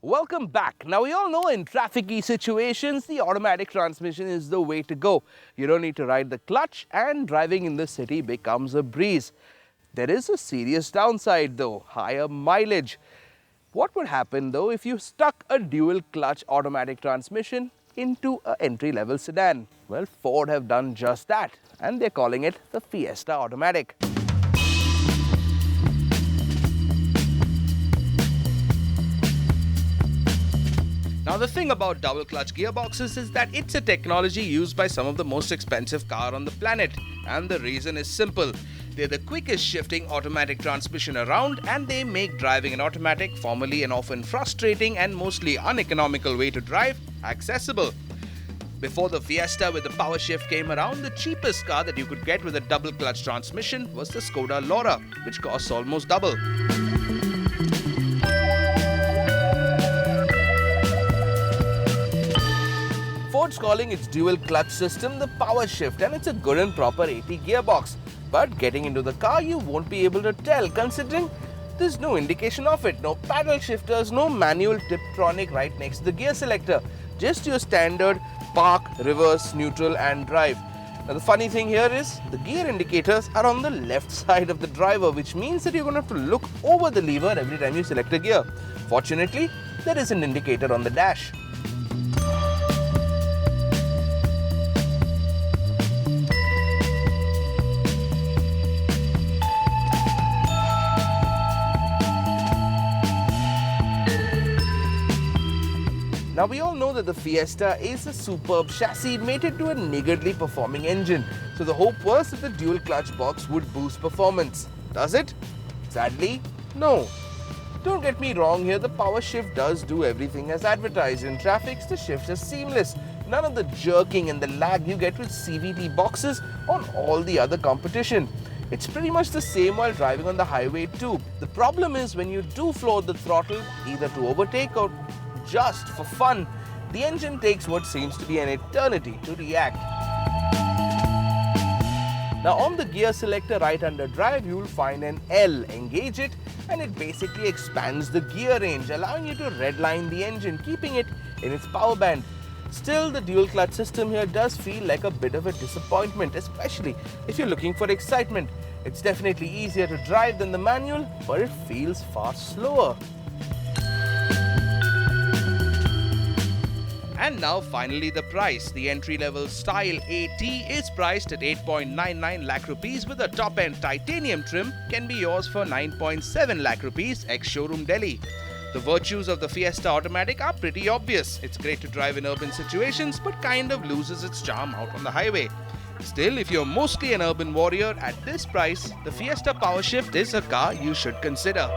Welcome back. Now we all know in trafficy situations, the automatic transmission is the way to go. You don't need to ride the clutch and driving in the city becomes a breeze. There is a serious downside though, higher mileage. What would happen though if you stuck a dual clutch automatic transmission into an entry-level sedan? Well, Ford have done just that and they're calling it the Fiesta Automatic. Now the thing about double clutch gearboxes is that it's a technology used by some of the most expensive cars on the planet, and the reason is simple. They're the quickest shifting automatic transmission around and they make driving an automatic, formerly an often frustrating and mostly uneconomical way to drive, accessible. Before the Fiesta with the Powershift came around, the cheapest car that you could get with a double clutch transmission was the Skoda Laura, which costs almost double. Ford's calling its dual clutch system the Powershift, and it's a good and proper 80 gearbox. But getting into the car, you won't be able to tell, considering there's no indication of it. No paddle shifters, no manual tiptronic right next to the gear selector. Just your standard park, reverse, neutral and drive. Now the funny thing here is the gear indicators are on the left side of the driver, which means that you're going to have to look over the lever every time you select a gear. Fortunately, there is an indicator on the dash. Now we all know that the Fiesta is a superb chassis mated to a niggardly performing engine. So the hope was that the dual clutch box would boost performance. Does it? Sadly, no. Don't get me wrong here, the Powershift does do everything as advertised. In traffic, the shift is seamless. None of the jerking and the lag you get with CVT boxes on all the other competition. It's pretty much the same while driving on the highway too. The problem is when you do float the throttle, either to overtake or just for fun, the engine takes what seems to be an eternity to react. Now on the gear selector right under drive, you will find an L. Engage it and it basically expands the gear range, allowing you to redline the engine, keeping it in its power band. Still, the dual clutch system here does feel like a bit of a disappointment, especially if you're looking for excitement. It's definitely easier to drive than the manual, but it feels far slower. And now finally the price. The entry-level Style AT is priced at 8.99 lakh rupees with a top-end titanium trim can be yours for 9.7 lakh rupees ex-showroom Delhi. The virtues of the Fiesta Automatic are pretty obvious. It's great to drive in urban situations but kind of loses its charm out on the highway. Still, if you're mostly an urban warrior at this price, the Fiesta Powershift is a car you should consider.